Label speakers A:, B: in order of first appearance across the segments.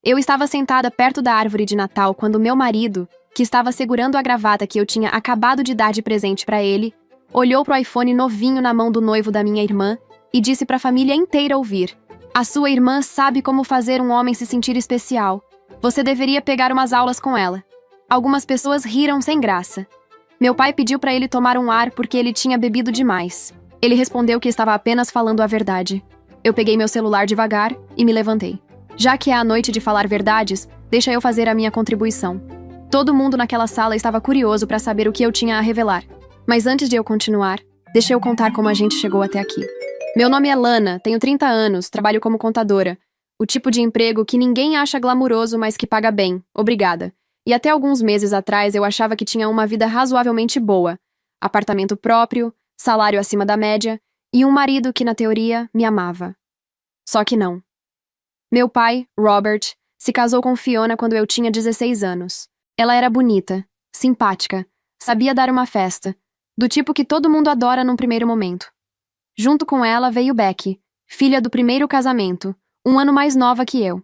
A: Eu estava sentada perto da árvore de Natal quando meu marido, que estava segurando a gravata que eu tinha acabado de dar de presente para ele, olhou pro iPhone novinho na mão do noivo da minha irmã e disse para a família inteira ouvir: "A sua irmã sabe como fazer um homem se sentir especial. Você deveria pegar umas aulas com ela." Algumas pessoas riram sem graça. Meu pai pediu para ele tomar um ar porque ele tinha bebido demais. Ele respondeu que estava apenas falando a verdade. Eu peguei meu celular devagar e me levantei. Já que é a noite de falar verdades, deixa eu fazer a minha contribuição. Todo mundo naquela sala estava curioso para saber o que eu tinha a revelar. Mas antes de eu continuar, deixa eu contar como a gente chegou até aqui. Meu nome é Lana, tenho 30 anos, trabalho como contadora. O tipo de emprego que ninguém acha glamuroso, mas que paga bem. Obrigada. E até alguns meses atrás eu achava que tinha uma vida razoavelmente boa. Apartamento próprio, salário acima da média e um marido que, na teoria, me amava. Só que não. Meu pai, Robert, se casou com Fiona quando eu tinha 16 anos. Ela era bonita, simpática, sabia dar uma festa, do tipo que todo mundo adora num primeiro momento. Junto com ela veio Becky, filha do primeiro casamento, um ano mais nova que eu.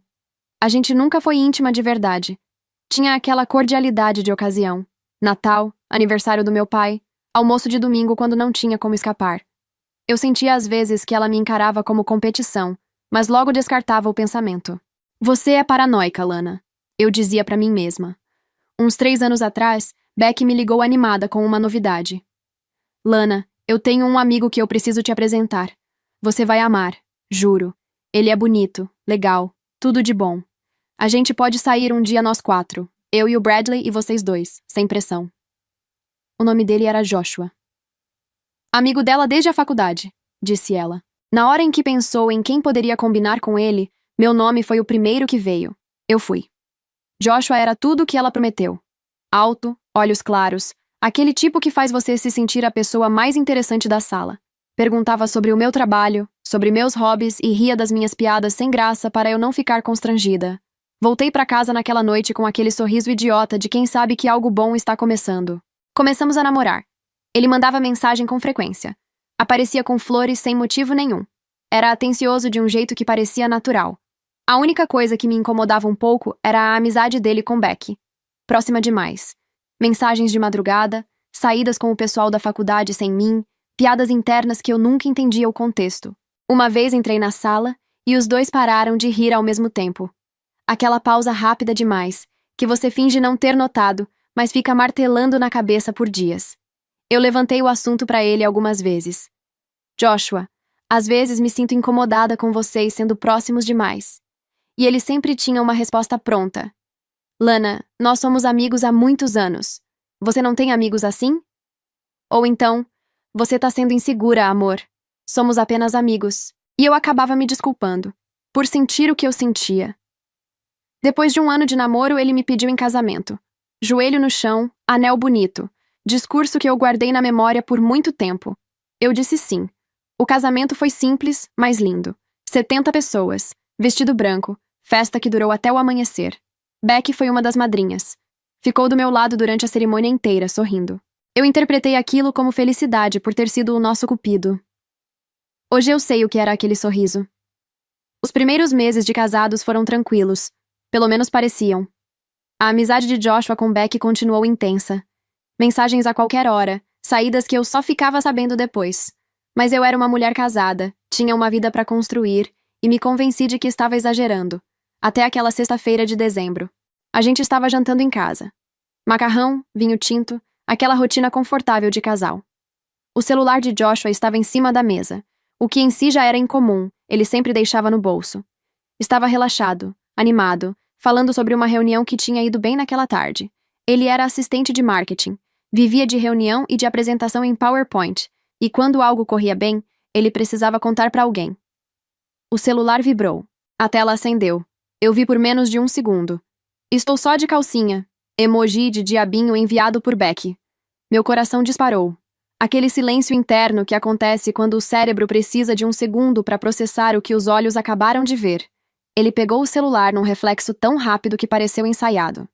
A: A gente nunca foi íntima de verdade. Tinha aquela cordialidade de ocasião. Natal, aniversário do meu pai, almoço de domingo quando não tinha como escapar. Eu sentia às vezes que ela me encarava como competição, mas logo descartava o pensamento. Você é paranoica, Lana, eu dizia pra mim mesma. Uns 3 anos atrás, Becky me ligou animada com uma novidade. Lana, eu tenho um amigo que eu preciso te apresentar. Você vai amar, juro. Ele é bonito, legal, tudo de bom. A gente pode sair um dia nós 4, eu e o Bradley e vocês 2, sem pressão. O nome dele era Joshua. Amigo dela desde a faculdade, disse ela. Na hora em que pensou em quem poderia combinar com ele, meu nome foi o primeiro que veio. Eu fui. Joshua era tudo o que ela prometeu. Alto, olhos claros, aquele tipo que faz você se sentir a pessoa mais interessante da sala. Perguntava sobre o meu trabalho, sobre meus hobbies e ria das minhas piadas sem graça para eu não ficar constrangida. Voltei para casa naquela noite com aquele sorriso idiota de quem sabe que algo bom está começando. Começamos a namorar. Ele mandava mensagem com frequência. Aparecia com flores sem motivo nenhum. Era atencioso de um jeito que parecia natural. A única coisa que me incomodava um pouco era a amizade dele com Becky. Próxima demais. Mensagens de madrugada, saídas com o pessoal da faculdade sem mim, piadas internas que eu nunca entendia o contexto. Uma vez entrei na sala e os dois pararam de rir ao mesmo tempo. Aquela pausa rápida demais, que você finge não ter notado, mas fica martelando na cabeça por dias. Eu levantei o assunto para ele algumas vezes. Joshua, às vezes me sinto incomodada com vocês sendo próximos demais. E ele sempre tinha uma resposta pronta. Lana, nós somos amigos há muitos anos. Você não tem amigos assim? Ou então, você tá sendo insegura, amor. Somos apenas amigos. E eu acabava me desculpando, por sentir o que eu sentia. Depois de 1 ano de namoro, ele me pediu em casamento. Joelho no chão, anel bonito. Discurso que eu guardei na memória por muito tempo. Eu disse sim. O casamento foi simples, mas lindo. 70 pessoas, vestido branco, festa que durou até o amanhecer. Becky foi uma das madrinhas. Ficou do meu lado durante a cerimônia inteira, sorrindo. Eu interpretei aquilo como felicidade por ter sido o nosso cupido. Hoje eu sei o que era aquele sorriso. Os primeiros meses de casados foram tranquilos. Pelo menos pareciam. A amizade de Joshua com Becky continuou intensa. Mensagens a qualquer hora, saídas que eu só ficava sabendo depois. Mas eu era uma mulher casada, tinha uma vida para construir, e me convenci de que estava exagerando. Até aquela sexta-feira de dezembro. A gente estava jantando em casa. Macarrão, vinho tinto, aquela rotina confortável de casal. O celular de Joshua estava em cima da mesa, o que em si já era incomum, ele sempre deixava no bolso. Estava relaxado, animado, falando sobre uma reunião que tinha ido bem naquela tarde. Ele era assistente de marketing, vivia de reunião e de apresentação em PowerPoint, e quando algo corria bem, ele precisava contar para alguém. O celular vibrou. A tela acendeu. Eu vi por menos de 1 segundo. Estou só de calcinha. Emoji de diabinho enviado por Becky. Meu coração disparou. Aquele silêncio interno que acontece quando o cérebro precisa de 1 segundo para processar o que os olhos acabaram de ver. Ele pegou o celular num reflexo tão rápido que pareceu ensaiado.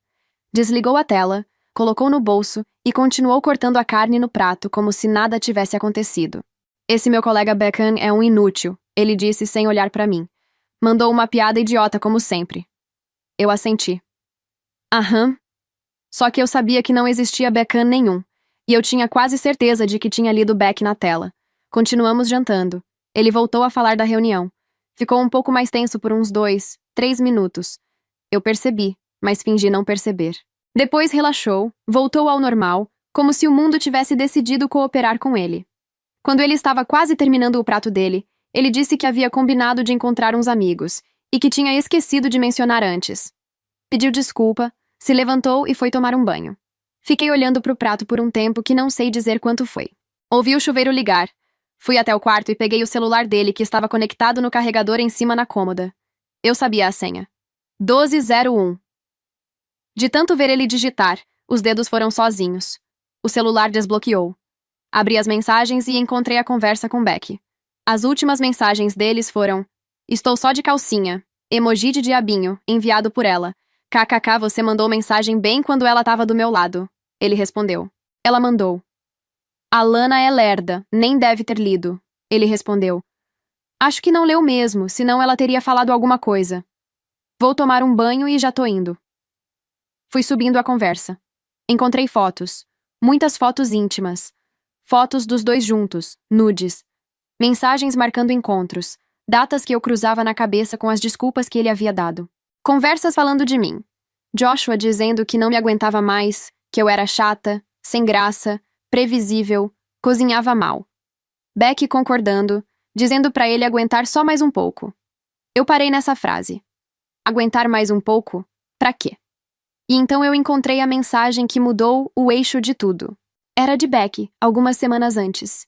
A: Desligou a tela, colocou no bolso e continuou cortando a carne no prato como se nada tivesse acontecido. Esse meu colega Beckham é um inútil, ele disse sem olhar para mim. Mandou uma piada idiota como sempre. Eu assenti. Aham. Só que eu sabia que não existia backup nenhum, e eu tinha quase certeza de que tinha lido Beck na tela. Continuamos jantando. Ele voltou a falar da reunião. Ficou um pouco mais tenso por uns 2, 3 minutos. Eu percebi, mas fingi não perceber. Depois relaxou, voltou ao normal, como se o mundo tivesse decidido cooperar com ele. Quando ele estava quase terminando o prato dele, ele disse que havia combinado de encontrar uns amigos e que tinha esquecido de mencionar antes. Pediu desculpa, se levantou e foi tomar um banho. Fiquei olhando para o prato por um tempo que não sei dizer quanto foi. Ouvi o chuveiro ligar. Fui até o quarto e peguei o celular dele que estava conectado no carregador em cima na cômoda. Eu sabia a senha. 1201. De tanto ver ele digitar, os dedos foram sozinhos. O celular desbloqueou. Abri as mensagens e encontrei a conversa com Beck. As últimas mensagens deles foram: estou só de calcinha, emoji de diabinho, enviado por ela. KKK, você mandou mensagem bem quando ela estava do meu lado. Ele respondeu. Ela mandou. A Lana é lerda, nem deve ter lido. Ele respondeu. Acho que não leu mesmo, senão ela teria falado alguma coisa. Vou tomar um banho e já tô indo. Fui subindo a conversa. Encontrei fotos. Muitas fotos íntimas. Fotos dos dois juntos, nudes. Mensagens marcando encontros. Datas que eu cruzava na cabeça com as desculpas que ele havia dado. Conversas falando de mim. Joshua dizendo que não me aguentava mais, que eu era chata, sem graça, previsível, cozinhava mal. Beck concordando, dizendo pra ele aguentar só mais um pouco. Eu parei nessa frase. Aguentar mais um pouco? Pra quê? E então eu encontrei a mensagem que mudou o eixo de tudo. Era de Beck, algumas semanas antes.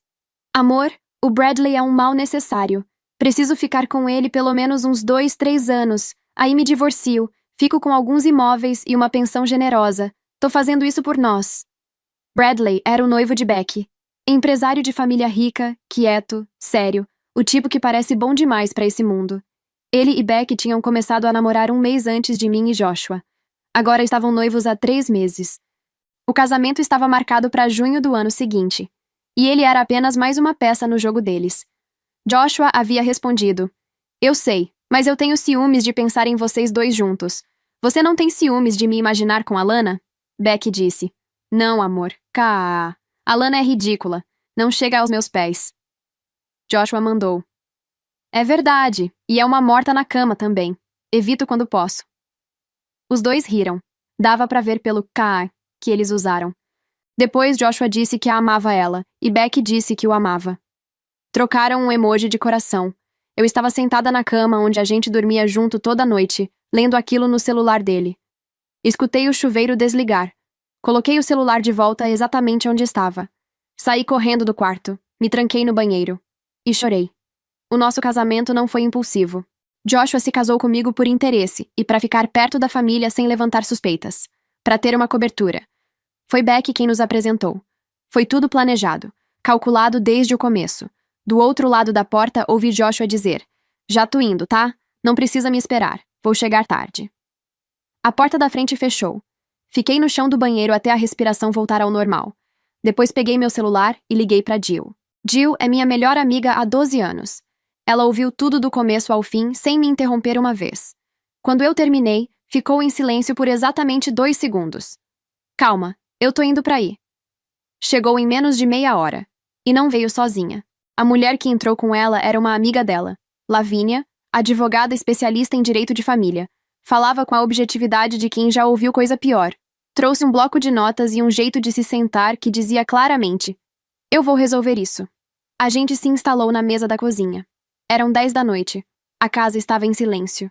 A: Amor, o Bradley é um mal necessário. Preciso ficar com ele pelo menos uns 2, 3 anos. Aí me divorcio, fico com alguns imóveis e uma pensão generosa. Tô fazendo isso por nós. Bradley era o noivo de Beck. Empresário de família rica, quieto, sério. O tipo que parece bom demais pra esse mundo. Ele e Beck tinham começado a namorar um mês antes de mim e Joshua. Agora estavam noivos há 3 meses. O casamento estava marcado para junho do ano seguinte. E ele era apenas mais uma peça no jogo deles. Joshua havia respondido. Eu sei, mas eu tenho ciúmes de pensar em vocês dois juntos. Você não tem ciúmes de me imaginar com a Lana? Beck disse. Não, amor. A Lana é ridícula. Não chega aos meus pés. Joshua mandou. É verdade, e é uma morta na cama também. Evito quando posso. Os dois riram. Dava pra ver pelo que eles usaram. Depois Joshua disse que a amava ela, e Beck disse que o amava. Trocaram um emoji de coração. Eu estava sentada na cama onde a gente dormia junto toda noite, lendo aquilo no celular dele. Escutei o chuveiro desligar. Coloquei o celular de volta exatamente onde estava. Saí correndo do quarto, me tranquei no banheiro. E chorei. O nosso casamento não foi impulsivo. Joshua se casou comigo por interesse e para ficar perto da família sem levantar suspeitas. Para ter uma cobertura. Foi Beck quem nos apresentou. Foi tudo planejado, calculado desde o começo. Do outro lado da porta ouvi Joshua dizer: já tô indo, tá? Não precisa me esperar. Vou chegar tarde. A porta da frente fechou. Fiquei no chão do banheiro até a respiração voltar ao normal. Depois peguei meu celular e liguei para Jill. Jill é minha melhor amiga há 12 anos. Ela ouviu tudo do começo ao fim sem me interromper uma vez. Quando eu terminei, ficou em silêncio por exatamente 2 segundos. Calma, eu tô indo pra aí. Chegou em menos de meia hora. E não veio sozinha. A mulher que entrou com ela era uma amiga dela, Lavínia, advogada especialista em direito de família. Falava com a objetividade de quem já ouviu coisa pior. Trouxe um bloco de notas e um jeito de se sentar que dizia claramente: eu vou resolver isso. A gente se instalou na mesa da cozinha. Eram 10 da noite. A casa estava em silêncio.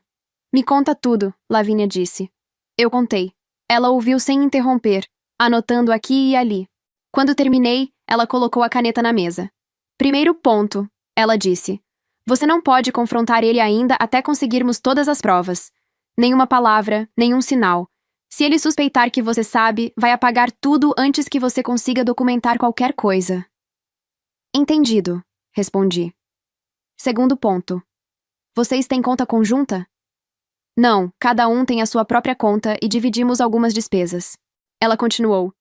A: Me conta tudo, Lavínia disse. Eu contei. Ela ouviu sem interromper, anotando aqui e ali. Quando terminei, ela colocou a caneta na mesa. Primeiro ponto, ela disse. Você não pode confrontar ele ainda até conseguirmos todas as provas. Nenhuma palavra, nenhum sinal. Se ele suspeitar que você sabe, vai apagar tudo antes que você consiga documentar qualquer coisa. Entendido, respondi. Segundo ponto. Vocês têm conta conjunta? Não, cada um tem a sua própria conta e dividimos algumas despesas. Ela continuou.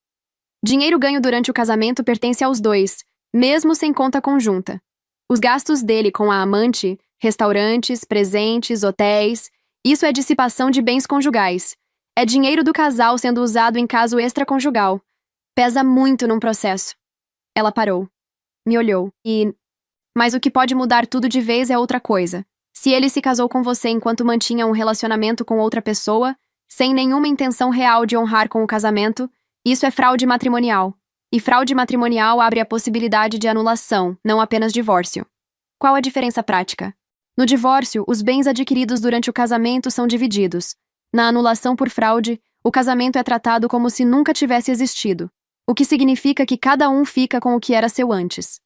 A: Dinheiro ganho durante o casamento pertence aos dois, mesmo sem conta conjunta. Os gastos dele com a amante, restaurantes, presentes, hotéis, Isso é dissipação de bens conjugais. É dinheiro do casal sendo usado em caso extraconjugal. Pesa muito num processo. Ela parou. Me olhou. Mas o que pode mudar tudo de vez é outra coisa. Se ele se casou com você enquanto mantinha um relacionamento com outra pessoa, sem nenhuma intenção real de honrar com o casamento, isso é fraude matrimonial. E fraude matrimonial abre a possibilidade de anulação, não apenas divórcio. Qual a diferença prática? No divórcio, os bens adquiridos durante o casamento são divididos. Na anulação por fraude, o casamento é tratado como se nunca tivesse existido, o que significa que cada um fica com o que era seu antes.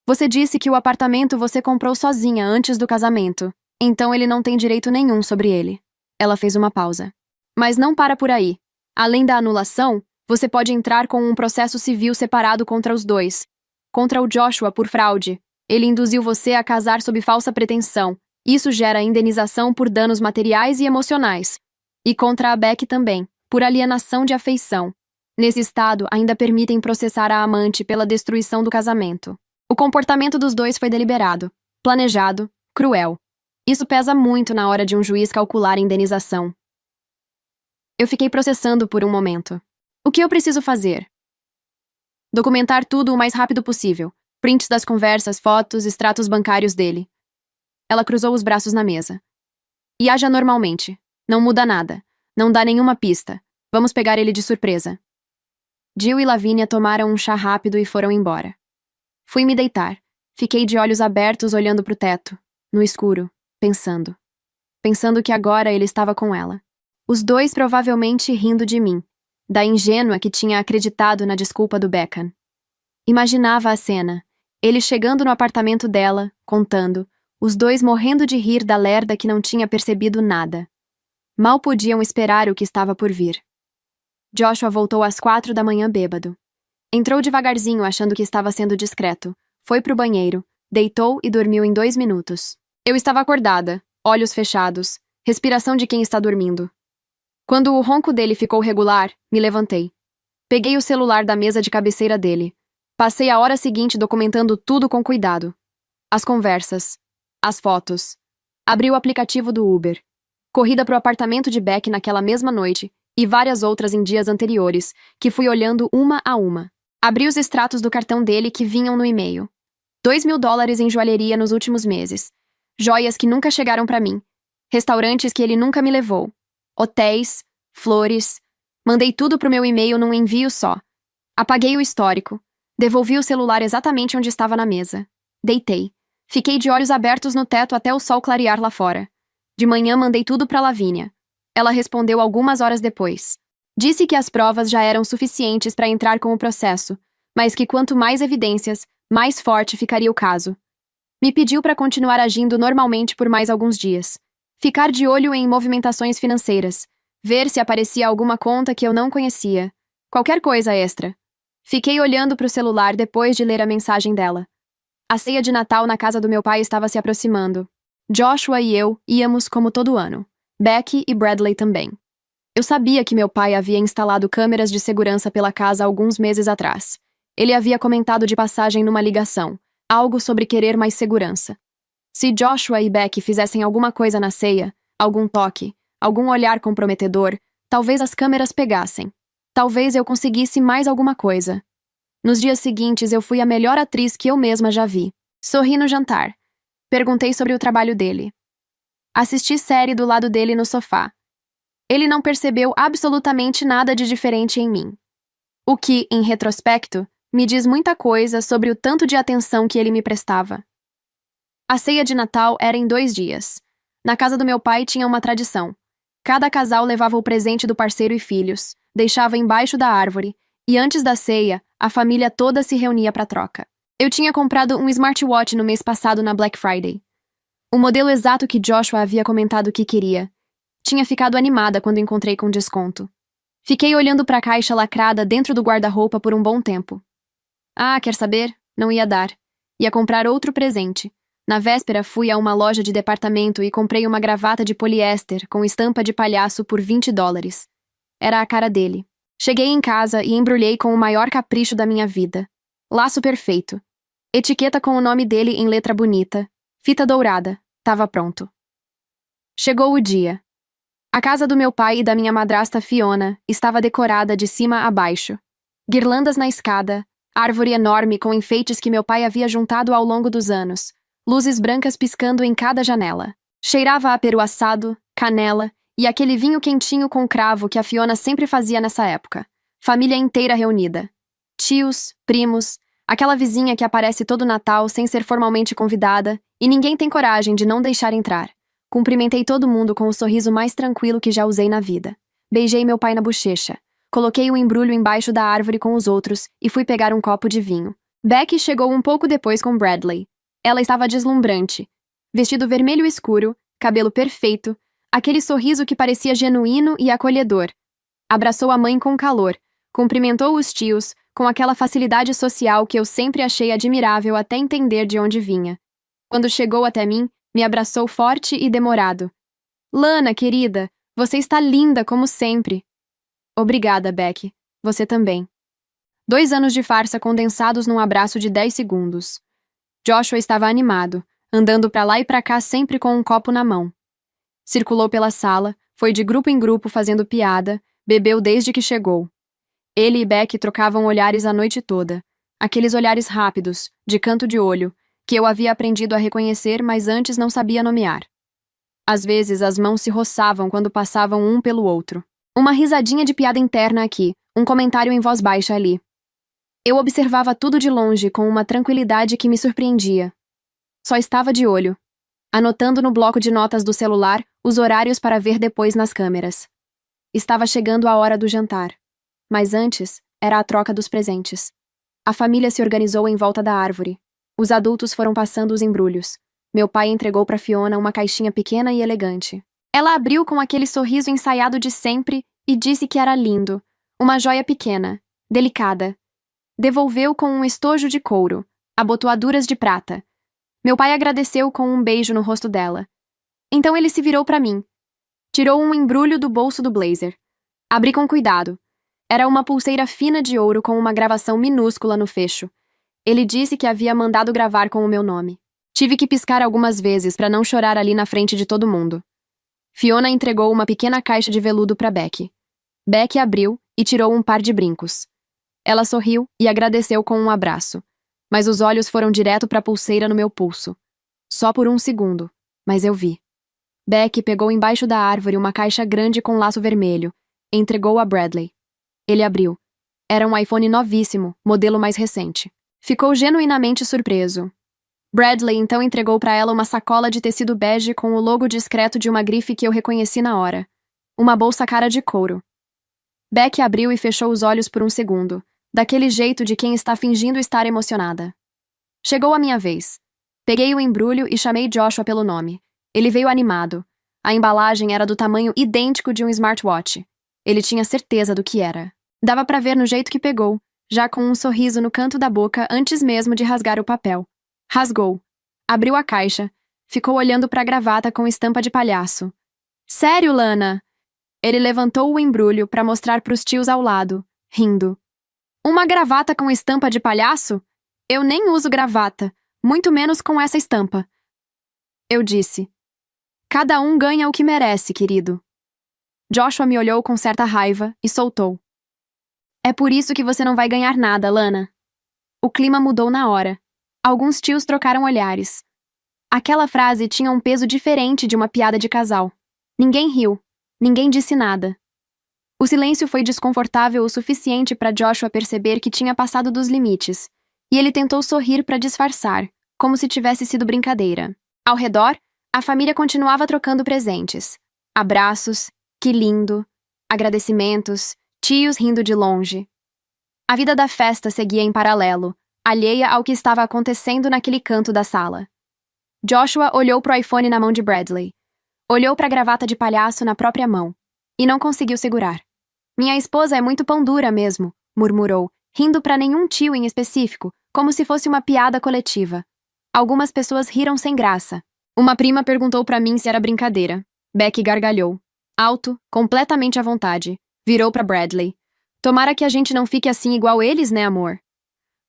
A: Você disse que o apartamento você comprou sozinha antes do casamento, então ele não tem direito nenhum sobre ele. Ela fez uma pausa. Mas não para por aí. Além da anulação, você pode entrar com um processo civil separado contra os dois. Contra o Joshua por fraude. Ele induziu você a casar sob falsa pretensão. Isso gera indenização por danos materiais e emocionais. E contra a Becky também, por alienação de afeição. Nesse estado, ainda permitem processar a amante pela destruição do casamento. O comportamento dos dois foi deliberado, planejado, cruel. Isso pesa muito na hora de um juiz calcular a indenização. Eu fiquei processando por um momento. O que eu preciso fazer? Documentar tudo o mais rápido possível. Prints das conversas, fotos, extratos bancários dele. Ela cruzou os braços na mesa. E haja normalmente. Não muda nada. Não dá nenhuma pista. Vamos pegar ele de surpresa. Jill e Lavínia tomaram um chá rápido e foram embora. Fui me deitar. Fiquei de olhos abertos olhando pro teto, no escuro, pensando. Pensando que agora ele estava com ela. Os dois provavelmente rindo de mim, da ingênua que tinha acreditado na desculpa do Beckham. Imaginava a cena, ele chegando no apartamento dela, contando, os dois morrendo de rir da lerda que não tinha percebido nada. Mal podiam esperar o que estava por vir. Joshua voltou às 4 da manhã bêbado. Entrou devagarzinho achando que estava sendo discreto. Foi pro banheiro, deitou e dormiu em 2 minutos. Eu estava acordada, olhos fechados, respiração de quem está dormindo. Quando o ronco dele ficou regular, me levantei. Peguei o celular da mesa de cabeceira dele. Passei a hora seguinte documentando tudo com cuidado. As conversas, as fotos. Abri o aplicativo do Uber. Corrida pro apartamento de Beck naquela mesma noite e várias outras em dias anteriores, que fui olhando uma a uma. Abri os extratos do cartão dele que vinham no e-mail. $2.000 em joalheria nos últimos meses. Joias que nunca chegaram pra mim. Restaurantes que ele nunca me levou. Hotéis, flores. Mandei tudo pro meu e-mail num envio só. Apaguei o histórico. Devolvi o celular exatamente onde estava na mesa. Deitei. Fiquei de olhos abertos no teto até o sol clarear lá fora. De manhã mandei tudo pra Lavínia. Ela respondeu algumas horas depois. Disse que as provas já eram suficientes para entrar com o processo, mas que quanto mais evidências, mais forte ficaria o caso. Me pediu para continuar agindo normalmente por mais alguns dias. Ficar de olho em movimentações financeiras. Ver se aparecia alguma conta que eu não conhecia. Qualquer coisa extra. Fiquei olhando para o celular depois de ler a mensagem dela. A ceia de Natal na casa do meu pai estava se aproximando. Joshua e eu íamos como todo ano. Becky e Bradley também. Eu sabia que meu pai havia instalado câmeras de segurança pela casa alguns meses atrás. Ele havia comentado de passagem numa ligação, algo sobre querer mais segurança. Se Joshua e Becky fizessem alguma coisa na ceia, algum toque, algum olhar comprometedor, talvez as câmeras pegassem. Talvez eu conseguisse mais alguma coisa. Nos dias seguintes, eu fui a melhor atriz que eu mesma já vi. Sorri no jantar. Perguntei sobre o trabalho dele. Assisti série do lado dele no sofá. Ele não percebeu absolutamente nada de diferente em mim. O que, em retrospecto, me diz muita coisa sobre o tanto de atenção que ele me prestava. A ceia de Natal era em 2 dias. Na casa do meu pai tinha uma tradição. Cada casal levava o presente do parceiro e filhos, deixava embaixo da árvore, e antes da ceia, a família toda se reunia para troca. Eu tinha comprado um smartwatch no mês passado na Black Friday. O modelo exato que Joshua havia comentado que queria. Tinha ficado animada quando encontrei com desconto. Fiquei olhando para a caixa lacrada dentro do guarda-roupa por um bom tempo. Ah, quer saber? Não ia dar. Ia comprar outro presente. Na véspera, fui a uma loja de departamento e comprei uma gravata de poliéster com estampa de palhaço por $20. Era a cara dele. Cheguei em casa e embrulhei com o maior capricho da minha vida. Laço perfeito. Etiqueta com o nome dele em letra bonita. Fita dourada. Tava pronto. Chegou o dia. A casa do meu pai e da minha madrasta Fiona estava decorada de cima a baixo. Guirlandas na escada, árvore enorme com enfeites que meu pai havia juntado ao longo dos anos, luzes brancas piscando em cada janela. Cheirava a peru assado, canela e aquele vinho quentinho com cravo que a Fiona sempre fazia nessa época. Família inteira reunida. Tios, primos, aquela vizinha que aparece todo Natal sem ser formalmente convidada e ninguém tem coragem de não deixar entrar. Cumprimentei todo mundo com o sorriso mais tranquilo que já usei na vida. Beijei meu pai na bochecha. Coloquei o embrulho embaixo da árvore com os outros e fui pegar um copo de vinho. Becky chegou um pouco depois com Bradley. Ela estava deslumbrante. Vestido vermelho escuro, cabelo perfeito, aquele sorriso que parecia genuíno e acolhedor. Abraçou a mãe com calor, cumprimentou os tios com aquela facilidade social que eu sempre achei admirável até entender de onde vinha. Quando chegou até mim, me abraçou forte e demorado. Lana, querida, você está linda como sempre. Obrigada, Becky. Você também. 2 anos de farsa condensados num abraço de 10 segundos. Joshua estava animado, andando pra lá e pra cá sempre com um copo na mão. Circulou pela sala, foi de grupo em grupo fazendo piada, bebeu desde que chegou. Ele e Becky trocavam olhares a noite toda. Aqueles olhares rápidos, de canto de olho, que eu havia aprendido a reconhecer, mas antes não sabia nomear. Às vezes, as mãos se roçavam quando passavam um pelo outro. Uma risadinha de piada interna aqui, um comentário em voz baixa ali. Eu observava tudo de longe com uma tranquilidade que me surpreendia. Só estava de olho, anotando no bloco de notas do celular os horários para ver depois nas câmeras. Estava chegando a hora do jantar. Mas antes, era a troca dos presentes. A família se organizou em volta da árvore. Os adultos foram passando os embrulhos. Meu pai entregou para Fiona uma caixinha pequena e elegante. Ela abriu com aquele sorriso ensaiado de sempre e disse que era lindo. Uma joia pequena, delicada. Devolveu com um estojo de couro, abotoaduras de prata. Meu pai agradeceu com um beijo no rosto dela. Então ele se virou para mim. Tirou um embrulho do bolso do blazer. Abri com cuidado. Era uma pulseira fina de ouro com uma gravação minúscula no fecho. Ele disse que havia mandado gravar com o meu nome. Tive que piscar algumas vezes para não chorar ali na frente de todo mundo. Fiona entregou uma pequena caixa de veludo para Becky. Becky abriu e tirou um par de brincos. Ela sorriu e agradeceu com um abraço, mas os olhos foram direto para a pulseira no meu pulso. Só por um segundo, mas eu vi. Becky pegou embaixo da árvore uma caixa grande com laço vermelho e entregou a Bradley. Ele abriu. Era um iPhone novíssimo, modelo mais recente. Ficou genuinamente surpreso. Bradley então entregou para ela uma sacola de tecido bege com o logo discreto de uma grife que eu reconheci na hora. Uma bolsa cara de couro. Becky abriu e fechou os olhos por um segundo, daquele jeito de quem está fingindo estar emocionada. Chegou a minha vez. Peguei o embrulho e chamei Joshua pelo nome. Ele veio animado. A embalagem era do tamanho idêntico de um smartwatch. Ele tinha certeza do que era. Dava para ver no jeito que pegou, já com um sorriso no canto da boca antes mesmo de rasgar o papel. Rasgou. Abriu a caixa. Ficou olhando para a gravata com estampa de palhaço. Sério, Lana? Ele levantou o embrulho para mostrar para os tios ao lado, rindo. Uma gravata com estampa de palhaço? Eu nem uso gravata, muito menos com essa estampa. Eu disse. Cada um ganha o que merece, querido. Joshua me olhou com certa raiva e soltou. É por isso que você não vai ganhar nada, Lana. O clima mudou na hora. Alguns tios trocaram olhares. Aquela frase tinha um peso diferente de uma piada de casal. Ninguém riu. Ninguém disse nada. O silêncio foi desconfortável o suficiente para Joshua perceber que tinha passado dos limites, e ele tentou sorrir para disfarçar, como se tivesse sido brincadeira. Ao redor, a família continuava trocando presentes. Abraços, que lindo, agradecimentos, tios rindo de longe. A vida da festa seguia em paralelo, alheia ao que estava acontecendo naquele canto da sala. Joshua olhou pro iPhone na mão de Bradley. Olhou para a gravata de palhaço na própria mão. E não conseguiu segurar. Minha esposa é muito pão dura mesmo, murmurou, rindo para nenhum tio em específico, como se fosse uma piada coletiva. Algumas pessoas riram sem graça. Uma prima perguntou para mim se era brincadeira. Becky gargalhou. Alto, completamente à vontade. Virou para Bradley. Tomara que a gente não fique assim igual eles, né, amor?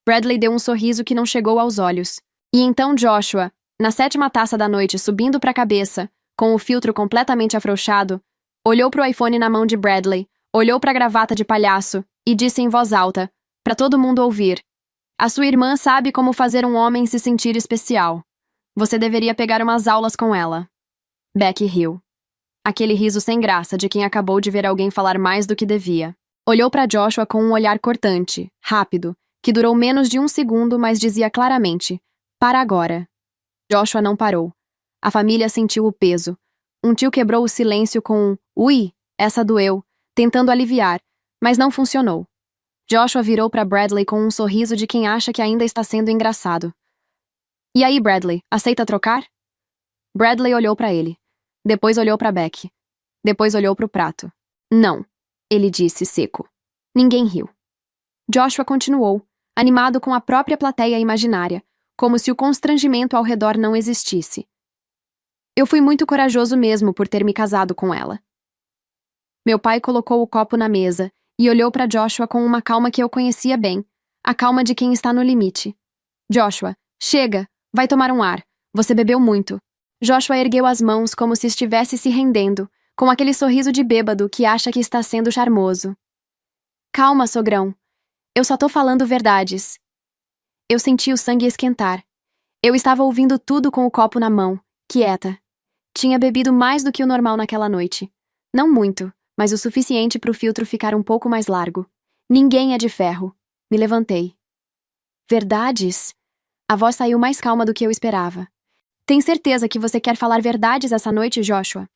A: Bradley deu um sorriso que não chegou aos olhos. E então Joshua, na 7ª taça da noite subindo para a cabeça, com o filtro completamente afrouxado, Olhou para o iPhone na mão de Bradley, olhou para a gravata de palhaço e disse em voz alta, para todo mundo ouvir: "A sua irmã sabe como fazer um homem se sentir especial. Você deveria pegar umas aulas com ela." Becky riu. Aquele riso sem graça de quem acabou de ver alguém falar mais do que devia. Olhou para Joshua com um olhar cortante, rápido, que durou menos de um segundo, mas dizia claramente: "Para agora." Joshua não parou. A família sentiu o peso. Um tio quebrou o silêncio com um "Ui, essa doeu", tentando aliviar, mas não funcionou. Joshua virou para Bradley com um sorriso de quem acha que ainda está sendo engraçado. "E aí, Bradley, aceita trocar?" Bradley olhou para ele. Depois olhou para Becky. Depois olhou para o prato. "Não", ele disse seco. Ninguém riu. Joshua continuou, animado com a própria plateia imaginária, como se o constrangimento ao redor não existisse. "Eu fui muito corajoso mesmo por ter me casado com ela." Meu pai colocou o copo na mesa e olhou para Joshua com uma calma que eu conhecia bem, a calma de quem está no limite. "Joshua, chega, vai tomar um ar. Você bebeu muito." Joshua ergueu as mãos como se estivesse se rendendo, com aquele sorriso de bêbado que acha que está sendo charmoso. "Calma, sogrão. Eu só tô falando verdades." Eu senti o sangue esquentar. Eu estava ouvindo tudo com o copo na mão, quieta. Tinha bebido mais do que o normal naquela noite. Não muito, mas o suficiente para o filtro ficar um pouco mais largo. Ninguém é de ferro. Me levantei. "Verdades?" A voz saiu mais calma do que eu esperava. "Tem certeza que você quer falar verdades essa noite, Joshua?"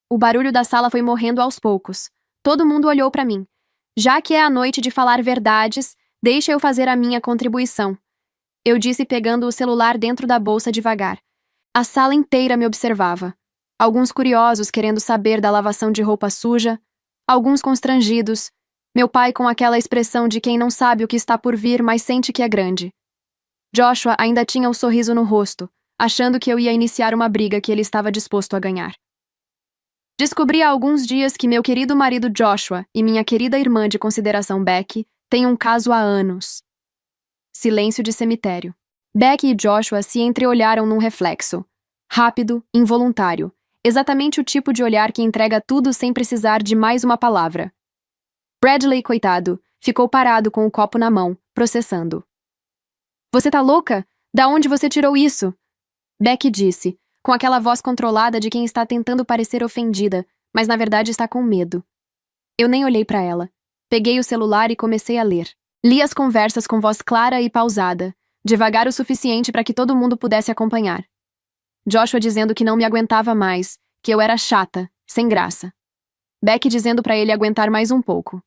A: O barulho da sala foi morrendo aos poucos. Todo mundo olhou para mim. "Já que é a noite de falar verdades, deixa eu fazer a minha contribuição." Eu disse pegando o celular dentro da bolsa devagar. A sala inteira me observava. Alguns curiosos querendo saber da lavação de roupa suja, alguns constrangidos, meu pai com aquela expressão de quem não sabe o que está por vir, mas sente que é grande. Joshua ainda tinha o sorriso no rosto, achando que eu ia iniciar uma briga que ele estava disposto a ganhar. Descobri há alguns dias que meu querido marido Joshua e minha querida irmã de consideração Becky têm um caso há anos. Silêncio de cemitério. Becky e Joshua se entreolharam num reflexo. Rápido, involuntário. Exatamente o tipo de olhar que entrega tudo sem precisar de mais uma palavra. Bradley, coitado, ficou parado com o copo na mão, processando. "Você tá louca? Da onde você tirou isso?" Becky disse, com aquela voz controlada de quem está tentando parecer ofendida, mas na verdade está com medo. Eu nem olhei para ela. Peguei o celular e comecei a ler. Li as conversas com voz clara e pausada, devagar o suficiente para que todo mundo pudesse acompanhar. Joshua dizendo que não me aguentava mais, que eu era chata, sem graça. Becky dizendo para ele aguentar mais um pouco.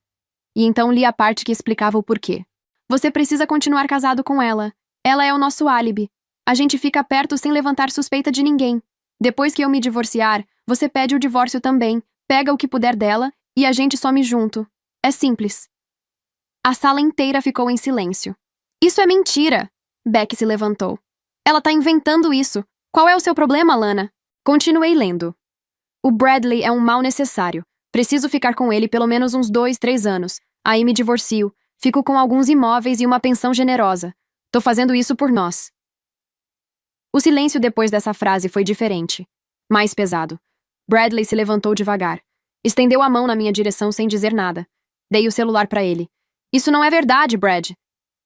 A: E então li a parte que explicava o porquê. "Você precisa continuar casado com ela. Ela é o nosso álibi. A gente fica perto sem levantar suspeita de ninguém. Depois que eu me divorciar, você pede o divórcio também, pega o que puder dela e a gente some junto. É simples." A sala inteira ficou em silêncio. "Isso é mentira!" Becky se levantou. "Ela tá inventando isso. Qual é o seu problema, Lana?" Continuei lendo. "O Bradley é um mal necessário. Preciso ficar com ele pelo menos uns 2, 3 anos. Aí me divorcio. Fico com alguns imóveis e uma pensão generosa. Tô fazendo isso por nós." O silêncio depois dessa frase foi diferente. Mais pesado. Bradley se levantou devagar. Estendeu a mão na minha direção sem dizer nada. Dei o celular para ele. "Isso não é verdade, Brad."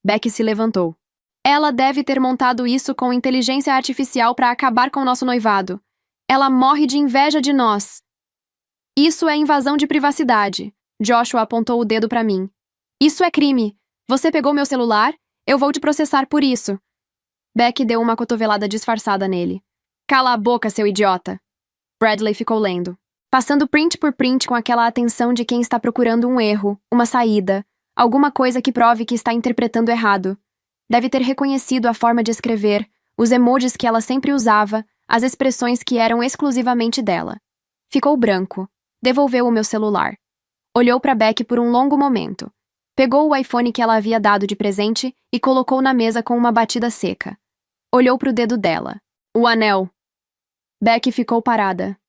A: Becky se levantou. "Ela deve ter montado isso com inteligência artificial para acabar com o nosso noivado. Ela morre de inveja de nós." "Isso é invasão de privacidade." Joshua apontou o dedo para mim. "Isso é crime. Você pegou meu celular? Eu vou te processar por isso." Becky deu uma cotovelada disfarçada nele. "Cala a boca, seu idiota." Bradley ficou lendo, passando print por print com aquela atenção de quem está procurando um erro, uma saída, alguma coisa que prove que está interpretando errado. Deve ter reconhecido a forma de escrever, os emojis que ela sempre usava, as expressões que eram exclusivamente dela. Ficou branco. Devolveu o meu celular. Olhou para Becky por um longo momento. Pegou o iPhone que ela havia dado de presente e colocou na mesa com uma batida seca. Olhou para o dedo dela. "O anel." Becky ficou parada.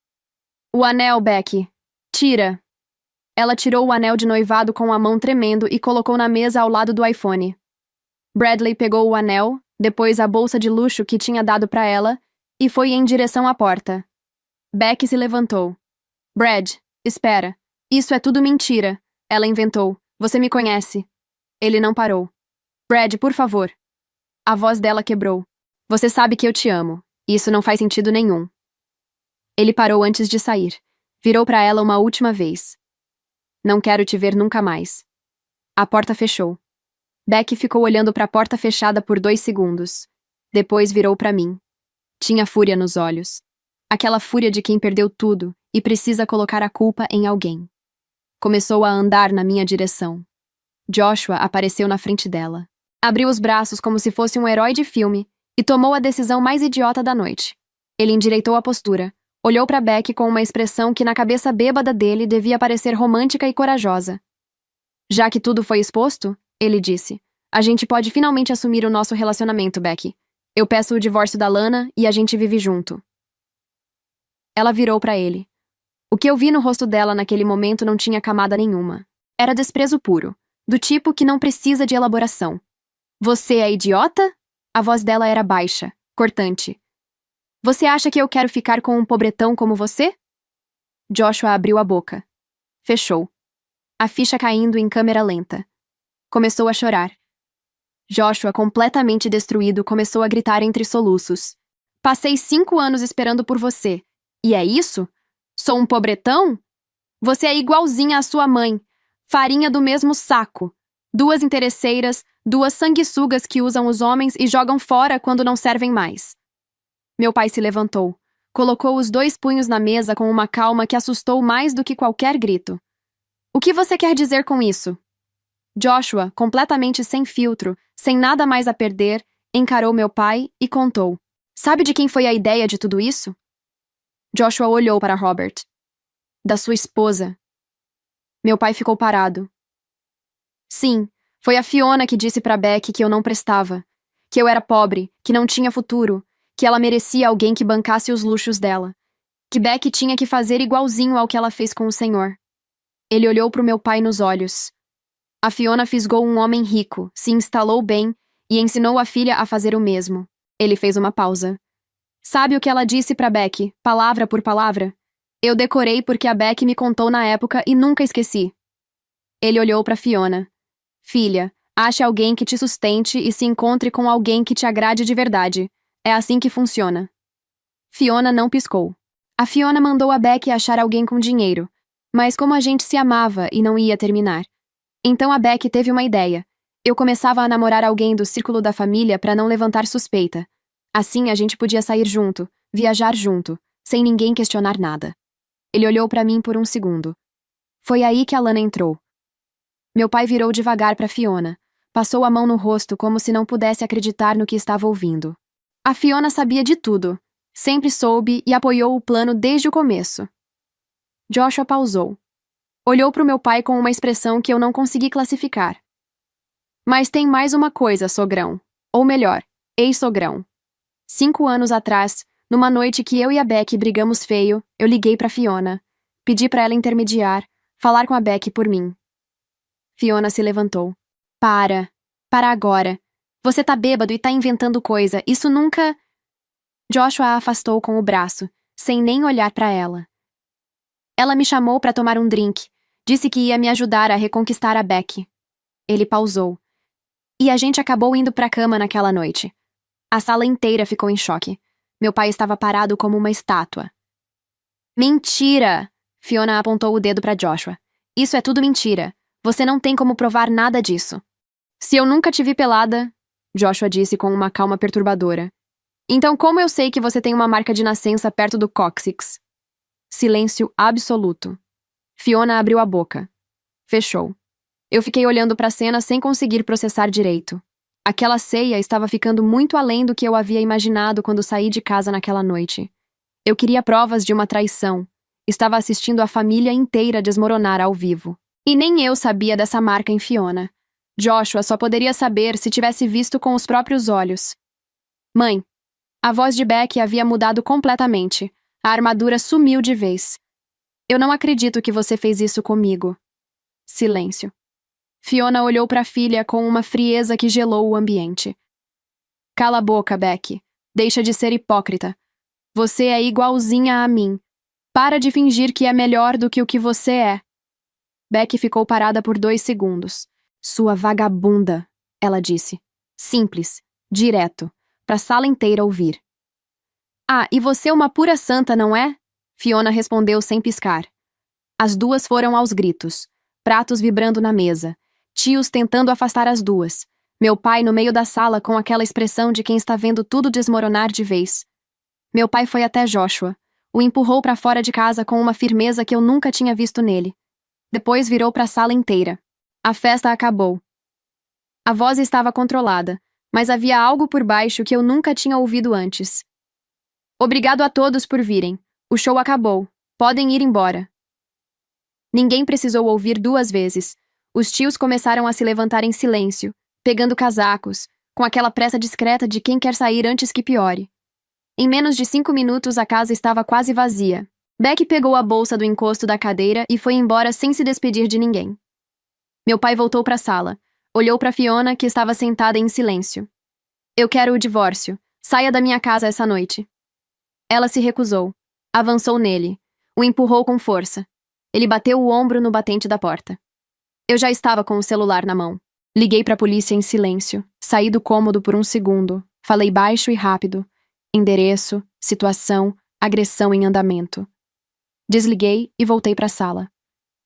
A: "O anel, Becky. Tira." Ela tirou o anel de noivado com a mão tremendo e colocou na mesa ao lado do iPhone. Bradley pegou o anel, depois a bolsa de luxo que tinha dado para ela, e foi em direção à porta. Becky se levantou. "Brad, Espera. Isso é tudo mentira. Ela inventou. Você me conhece. Ele não parou. Brad, por favor. A voz dela quebrou. Você sabe que eu te amo. Isso não faz sentido nenhum. Ele parou antes de sair. Virou para ela uma última vez. Não quero te ver nunca mais. A porta fechou. Becky ficou olhando para a porta fechada por 2 segundos. Depois virou para mim. Tinha fúria nos olhos. Aquela fúria de quem perdeu tudo e precisa colocar a culpa em alguém. Começou a andar na minha direção. Joshua apareceu na frente dela. Abriu os braços como se fosse um herói de filme e tomou a decisão mais idiota da noite. Ele endireitou a postura, olhou para Becky com uma expressão que na cabeça bêbada dele devia parecer romântica e corajosa. Já que tudo foi exposto, ele disse, a gente pode finalmente assumir o nosso relacionamento, Becky. Eu peço o divórcio da Lana e a gente vive junto. Ela virou para ele. O que eu vi no rosto dela naquele momento não tinha camada nenhuma. Era desprezo puro, do tipo que não precisa de elaboração. Você é idiota? A voz dela era baixa, cortante. Você acha que eu quero ficar com um pobretão como você? Joshua abriu a boca. Fechou. A ficha caindo em câmera lenta. Começou a chorar. Joshua, completamente destruído, começou a gritar entre soluços. Passei 5 anos esperando por você. E é isso? Sou um pobretão? Você é igualzinha à sua mãe. Farinha do mesmo saco. 2 interesseiras, 2 sanguessugas que usam os homens e jogam fora quando não servem mais. Meu pai se levantou. Colocou os 2 punhos na mesa com uma calma que assustou mais do que qualquer grito. O que você quer dizer com isso? Joshua, completamente sem filtro, sem nada mais a perder, encarou meu pai e contou. Sabe de quem foi a ideia de tudo isso? Joshua olhou para Robert. Da sua esposa. Meu pai ficou parado. Sim, foi a Fiona que disse para Becky que eu não prestava, que eu era pobre, que não tinha futuro, que ela merecia alguém que bancasse os luxos dela, que Becky tinha que fazer igualzinho ao que ela fez com o senhor. Ele olhou para o meu pai nos olhos. A Fiona fisgou um homem rico, se instalou bem e ensinou a filha a fazer o mesmo. Ele fez uma pausa. Sabe o que ela disse para Becky, palavra por palavra? Eu decorei porque a Becky me contou na época e nunca esqueci. Ele olhou para Fiona. Filha, ache alguém que te sustente e se encontre com alguém que te agrade de verdade. É assim que funciona. Fiona não piscou. A Fiona mandou a Becky achar alguém com dinheiro, mas como a gente se amava e não ia terminar. Então a Becky teve uma ideia. Eu começava a namorar alguém do círculo da família para não levantar suspeita. Assim a gente podia sair junto, viajar junto, sem ninguém questionar nada. Ele olhou para mim por um segundo. Foi aí que a Lana entrou. Meu pai virou devagar para Fiona. Passou a mão no rosto como se não pudesse acreditar no que estava ouvindo. A Fiona sabia de tudo. Sempre soube e apoiou o plano desde o começo. Joshua pausou. Olhou para o meu pai com uma expressão que eu não consegui classificar. Mas tem mais uma coisa, sogrão. Ou melhor, ex-sogrão. 5 anos atrás, numa noite que eu e a Becky brigamos feio, eu liguei para Fiona. Pedi para ela intermediar, falar com a Becky por mim. Fiona se levantou. Para agora. Você tá bêbado e tá inventando coisa. Isso nunca... Joshua a afastou com o braço, sem nem olhar para ela. Ela me chamou para tomar um drink. Disse que ia me ajudar a reconquistar a Becky. Ele pausou. E a gente acabou indo pra cama naquela noite. A sala inteira ficou em choque. Meu pai estava parado como uma estátua. Mentira! Fiona apontou o dedo para Joshua. Isso é tudo mentira. Você não tem como provar nada disso. Se eu nunca te vi pelada, Joshua disse com uma calma perturbadora. Então como eu sei que você tem uma marca de nascença perto do cóccix? Silêncio absoluto. Fiona abriu a boca. Fechou. Eu fiquei olhando para a cena sem conseguir processar direito. Aquela ceia estava ficando muito além do que eu havia imaginado quando saí de casa naquela noite. Eu queria provas de uma traição. Estava assistindo a família inteira desmoronar ao vivo. E nem eu sabia dessa marca em Fiona. Joshua só poderia saber se tivesse visto com os próprios olhos. Mãe. A voz de Becky havia mudado completamente. A armadura sumiu de vez. Eu não acredito que você fez isso comigo. Silêncio. Fiona olhou para a filha com uma frieza que gelou o ambiente. Cala a boca, Becky. Deixa de ser hipócrita. Você é igualzinha a mim. Para de fingir que é melhor do que o que você é. Becky ficou parada por 2 segundos. Sua vagabunda, ela disse. Simples, direto, pra sala inteira ouvir. Ah, e você é uma pura santa, não é? Fiona respondeu sem piscar. As duas foram aos gritos. Pratos vibrando na mesa. Tios tentando afastar as duas. Meu pai no meio da sala com aquela expressão de quem está vendo tudo desmoronar de vez. Meu pai foi até Joshua. O empurrou para fora de casa com uma firmeza que eu nunca tinha visto nele. Depois virou para a sala inteira. A festa acabou. A voz estava controlada, mas havia algo por baixo que eu nunca tinha ouvido antes. Obrigado a todos por virem. O show acabou. Podem ir embora. Ninguém precisou ouvir 2 vezes. Os tios começaram a se levantar em silêncio, pegando casacos, com aquela pressa discreta de quem quer sair antes que piore. Em menos de 5 minutos a casa estava quase vazia. Becky pegou a bolsa do encosto da cadeira e foi embora sem se despedir de ninguém. Meu pai voltou para a sala. Olhou para Fiona, que estava sentada em silêncio. Eu quero o divórcio. Saia da minha casa essa noite. Ela se recusou. Avançou nele. O empurrou com força. Ele bateu o ombro no batente da porta. Eu já estava com o celular na mão. Liguei para a polícia em silêncio. Saí do cômodo por 1 segundo. Falei baixo e rápido. Endereço, situação, agressão em andamento. Desliguei e voltei para a sala.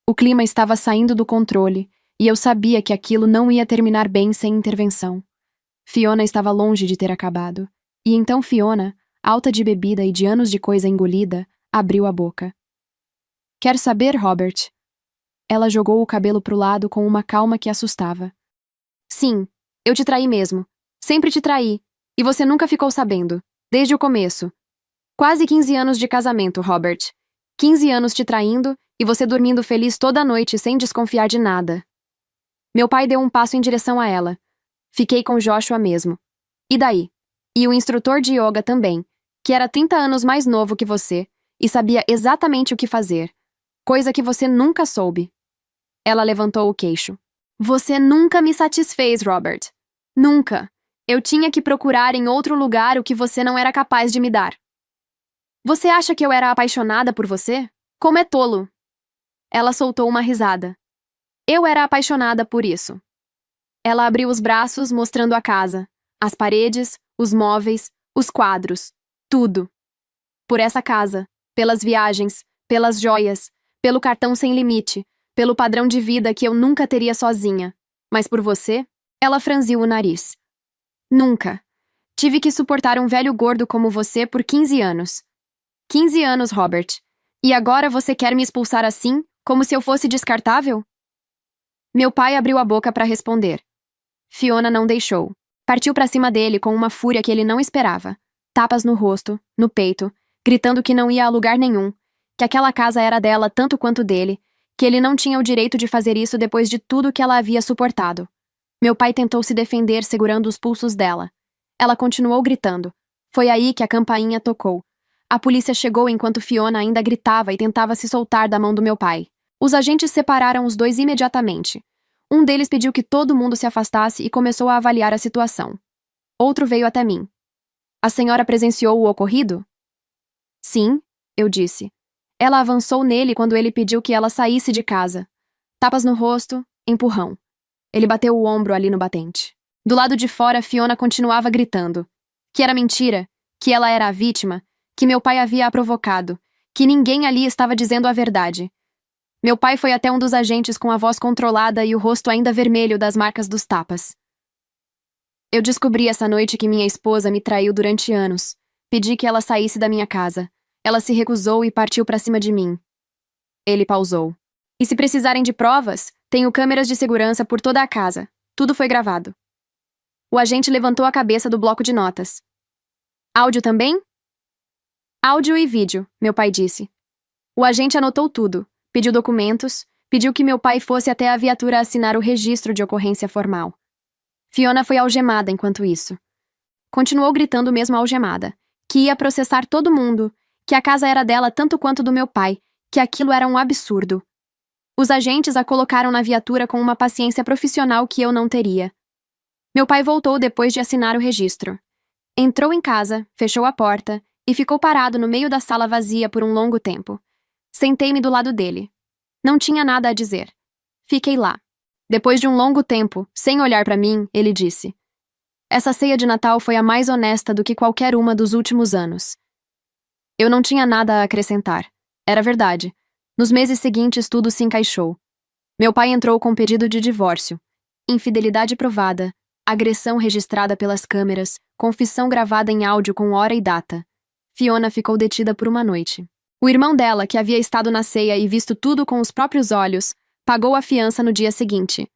A: O clima estava saindo do controle e eu sabia que aquilo não ia terminar bem sem intervenção. Fiona estava longe de ter acabado. E então Fiona, alta de bebida e de anos de coisa engolida, abriu a boca. Quer saber, Robert? Ela jogou o cabelo pro lado com uma calma que assustava. Sim, eu te traí mesmo. Sempre te traí. E você nunca ficou sabendo. Desde o começo. Quase 15 anos de casamento, Robert. 15 anos te traindo e você dormindo feliz toda noite sem desconfiar de nada. Meu pai deu um passo em direção a ela. Fiquei com Joshua mesmo. E daí? E o instrutor de yoga também, que era 30 anos mais novo que você e sabia exatamente o que fazer. Coisa que você nunca soube. Ela levantou o queixo. Você nunca me satisfez, Robert. Nunca. Eu tinha que procurar em outro lugar o que você não era capaz de me dar. Você acha que eu era apaixonada por você? Como é tolo. Ela soltou uma risada. Eu era apaixonada por isso. Ela abriu os braços, mostrando a casa, as paredes, os móveis, os quadros, tudo. Por essa casa, pelas viagens, pelas joias, pelo cartão sem limite, pelo padrão de vida que eu nunca teria sozinha. Mas por você? Ela franziu o nariz. Nunca. Tive que suportar um velho gordo como você por 15 anos. 15 anos, Robert. E agora você quer me expulsar assim, como se eu fosse descartável? Meu pai abriu a boca para responder. Fiona não deixou. Partiu para cima dele com uma fúria que ele não esperava. Tapas no rosto, no peito, gritando que não ia a lugar nenhum, que aquela casa era dela tanto quanto dele, que ele não tinha o direito de fazer isso depois de tudo que ela havia suportado. Meu pai tentou se defender segurando os pulsos dela. Ela continuou gritando. Foi aí que a campainha tocou. A polícia chegou enquanto Fiona ainda gritava e tentava se soltar da mão do meu pai. Os agentes separaram os dois imediatamente. Um deles pediu que todo mundo se afastasse e começou a avaliar a situação. Outro veio até mim. A senhora presenciou o ocorrido? Sim, eu disse. Ela avançou nele quando ele pediu que ela saísse de casa. Tapas no rosto, empurrão. Ele bateu o ombro ali no batente. Do lado de fora, Fiona continuava gritando. Que era mentira, que ela era a vítima, que meu pai havia a provocado, que ninguém ali estava dizendo a verdade. Meu pai foi até um dos agentes com a voz controlada e o rosto ainda vermelho das marcas dos tapas. Eu descobri essa noite que minha esposa me traiu durante anos. Pedi que ela saísse da minha casa. Ela se recusou e partiu para cima de mim. Ele pausou. E se precisarem de provas, tenho câmeras de segurança por toda a casa. Tudo foi gravado. O agente levantou a cabeça do bloco de notas. Áudio também? Áudio e vídeo, meu pai disse. O agente anotou tudo. Pediu documentos, pediu que meu pai fosse até a viatura assinar o registro de ocorrência formal. Fiona foi algemada enquanto isso. Continuou gritando mesmo algemada, que ia processar todo mundo, que a casa era dela tanto quanto do meu pai, que aquilo era um absurdo. Os agentes a colocaram na viatura com uma paciência profissional que eu não teria. Meu pai voltou depois de assinar o registro. Entrou em casa, fechou a porta e ficou parado no meio da sala vazia por um longo tempo, Sentei-me do lado dele. Não tinha nada a dizer. Fiquei lá. Depois de um longo tempo, sem olhar para mim, ele disse: Essa ceia de Natal foi a mais honesta do que qualquer uma dos últimos anos. Eu não tinha nada a acrescentar. Era verdade. Nos meses seguintes tudo se encaixou. Meu pai entrou com pedido de divórcio. Infidelidade provada, agressão registrada pelas câmeras, confissão gravada em áudio com hora e data. Fiona ficou detida por uma noite. O irmão dela, que havia estado na ceia e visto tudo com os próprios olhos, pagou a fiança no dia seguinte.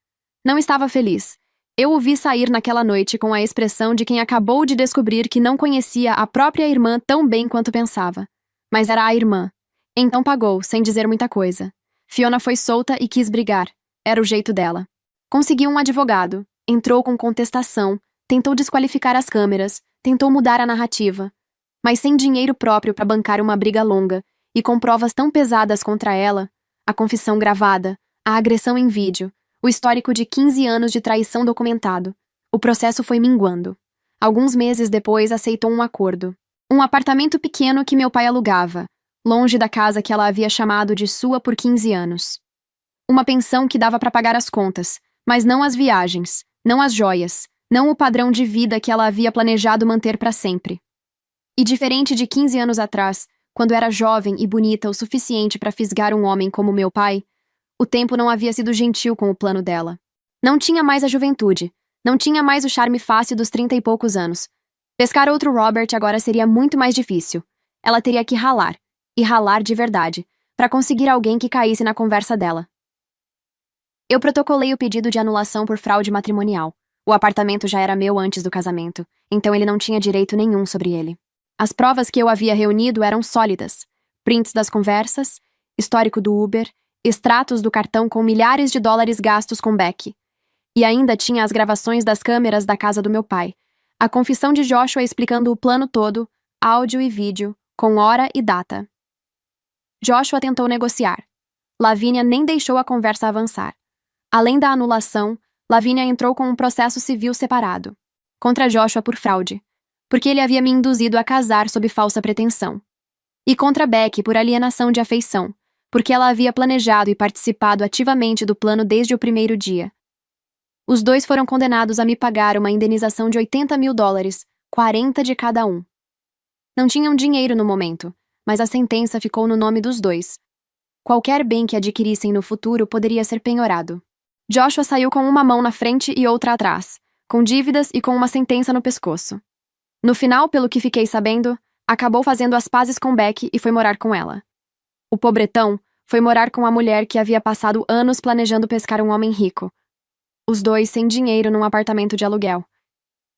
A: Não estava feliz. Eu o vi sair naquela noite com a expressão de quem acabou de descobrir que não conhecia a própria irmã tão bem quanto pensava. Mas era a irmã. Então pagou, sem dizer muita coisa. Fiona foi solta e quis brigar. Era o jeito dela. Conseguiu um advogado, entrou com contestação, tentou desqualificar as câmeras, tentou mudar a narrativa. Mas sem dinheiro próprio para bancar uma briga longa, e com provas tão pesadas contra ela, a confissão gravada, a agressão em vídeo, o histórico de 15 anos de traição documentado, o processo foi minguando. Alguns meses depois aceitou um acordo. Um apartamento pequeno que meu pai alugava, longe da casa que ela havia chamado de sua por 15 anos. Uma pensão que dava para pagar as contas, mas não as viagens, não as joias, não o padrão de vida que ela havia planejado manter para sempre. E diferente de 15 anos atrás, quando era jovem e bonita o suficiente para fisgar um homem como meu pai, o tempo não havia sido gentil com o plano dela. Não tinha mais a juventude, não tinha mais o charme fácil dos 30 e poucos anos. Pescar outro Robert agora seria muito mais difícil. Ela teria que ralar, e ralar de verdade, para conseguir alguém que caísse na conversa dela. Eu protocolei o pedido de anulação por fraude matrimonial. O apartamento já era meu antes do casamento, então ele não tinha direito nenhum sobre ele. As provas que eu havia reunido eram sólidas. Prints das conversas, histórico do Uber, extratos do cartão com milhares de dólares gastos com Becky. E ainda tinha as gravações das câmeras da casa do meu pai, a confissão de Joshua explicando o plano todo, áudio e vídeo, com hora e data. Joshua tentou negociar. Lavínia nem deixou a conversa avançar. Além da anulação, Lavínia entrou com um processo civil separado, contra Joshua por fraude, porque ele havia me induzido a casar sob falsa pretensão. E contra Becky por alienação de afeição, porque ela havia planejado e participado ativamente do plano desde o primeiro dia. Os dois foram condenados a me pagar uma indenização de $80.000, 40 de cada um. Não tinham dinheiro no momento, mas a sentença ficou no nome dos dois. Qualquer bem que adquirissem no futuro poderia ser penhorado. Joshua saiu com uma mão na frente e outra atrás, com dívidas e com uma sentença no pescoço. No final, pelo que fiquei sabendo, acabou fazendo as pazes com Becky e foi morar com ela. O pobretão foi morar com a mulher que havia passado anos planejando pescar um homem rico. Os dois sem dinheiro num apartamento de aluguel.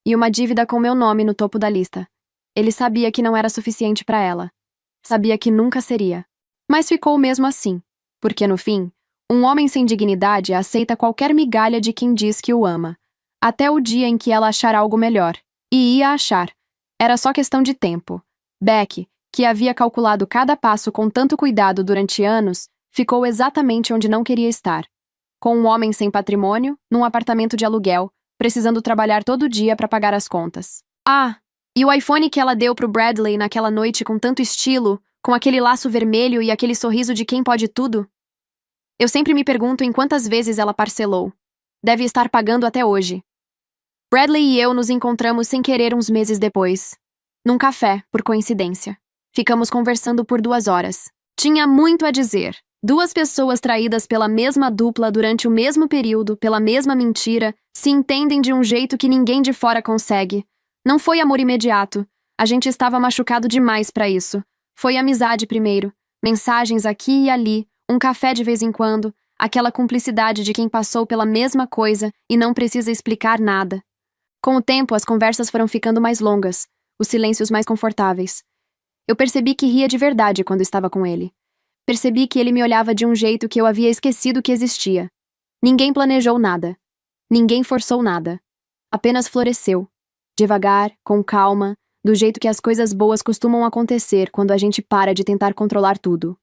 A: E uma dívida com meu nome no topo da lista. Ele sabia que não era suficiente para ela. Sabia que nunca seria. Mas ficou mesmo assim, porque no fim, um homem sem dignidade aceita qualquer migalha de quem diz que o ama, até o dia em que ela achar algo melhor. E ia achar. Era só questão de tempo. Becky, que havia calculado cada passo com tanto cuidado durante anos, ficou exatamente onde não queria estar. Com um homem sem patrimônio, num apartamento de aluguel, precisando trabalhar todo dia para pagar as contas. Ah, e o iPhone que ela deu pro Bradley naquela noite com tanto estilo, com aquele laço vermelho e aquele sorriso de quem pode tudo? Eu sempre me pergunto em quantas vezes ela parcelou. Deve estar pagando até hoje. Bradley e eu nos encontramos sem querer uns meses depois. Num café, por coincidência. Ficamos conversando por 2 horas. Tinha muito a dizer. 2 pessoas traídas pela mesma dupla durante o mesmo período, pela mesma mentira, se entendem de um jeito que ninguém de fora consegue. Não foi amor imediato. A gente estava machucado demais para isso. Foi amizade primeiro. Mensagens aqui e ali, um café de vez em quando, aquela cumplicidade de quem passou pela mesma coisa e não precisa explicar nada. Com o tempo, as conversas foram ficando mais longas, os silêncios mais confortáveis. Eu percebi que ria de verdade quando estava com ele. Percebi que ele me olhava de um jeito que eu havia esquecido que existia. Ninguém planejou nada. Ninguém forçou nada. Apenas floresceu. Devagar, com calma, do jeito que as coisas boas costumam acontecer quando a gente para de tentar controlar tudo.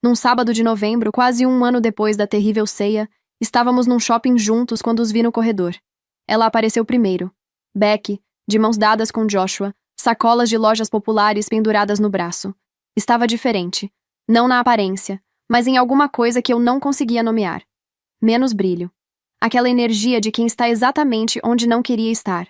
A: Num sábado de novembro, quase 1 ano depois da terrível ceia, estávamos num shopping juntos quando os vi no corredor. Ela apareceu primeiro. Becky, de mãos dadas com Joshua, sacolas de lojas populares penduradas no braço. Estava diferente. Não na aparência, mas em alguma coisa que eu não conseguia nomear. Menos brilho. Aquela energia de quem está exatamente onde não queria estar.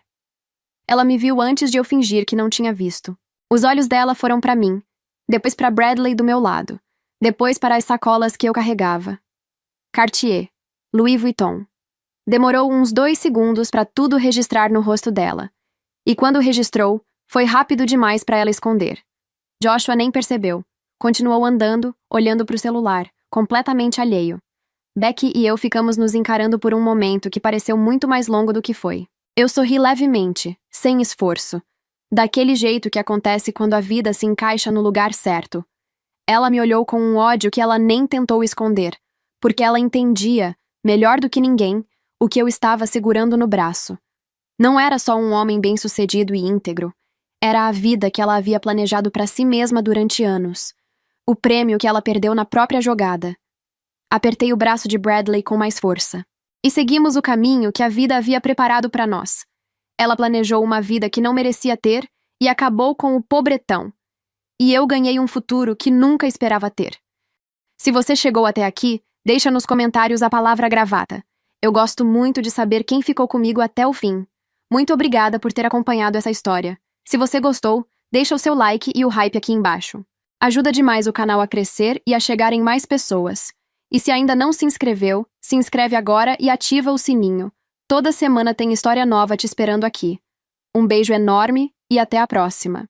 A: Ela me viu antes de eu fingir que não tinha visto. Os olhos dela foram para mim, depois para Bradley do meu lado, depois para as sacolas que eu carregava. Cartier, Louis Vuitton. Demorou uns 2 segundos para tudo registrar no rosto dela. E quando registrou, foi rápido demais para ela esconder. Joshua nem percebeu. Continuou andando, olhando para o celular, completamente alheio. Becky e eu ficamos nos encarando por um momento que pareceu muito mais longo do que foi. Eu sorri levemente, sem esforço. Daquele jeito que acontece quando a vida se encaixa no lugar certo. Ela me olhou com um ódio que ela nem tentou esconder, porque ela entendia, melhor do que ninguém, o que eu estava segurando no braço. Não era só um homem bem-sucedido e íntegro. Era a vida que ela havia planejado para si mesma durante anos. O prêmio que ela perdeu na própria jogada. Apertei o braço de Bradley com mais força. E seguimos o caminho que a vida havia preparado para nós. Ela planejou uma vida que não merecia ter e acabou com o pobretão. E eu ganhei um futuro que nunca esperava ter. Se você chegou até aqui, deixa nos comentários a palavra gravata. Eu gosto muito de saber quem ficou comigo até o fim. Muito obrigada por ter acompanhado essa história. Se você gostou, deixa o seu like e o hype aqui embaixo. Ajuda demais o canal a crescer e a chegar em mais pessoas. E se ainda não se inscreveu, se inscreve agora e ativa o sininho. Toda semana tem história nova te esperando aqui. Um beijo enorme e até a próxima.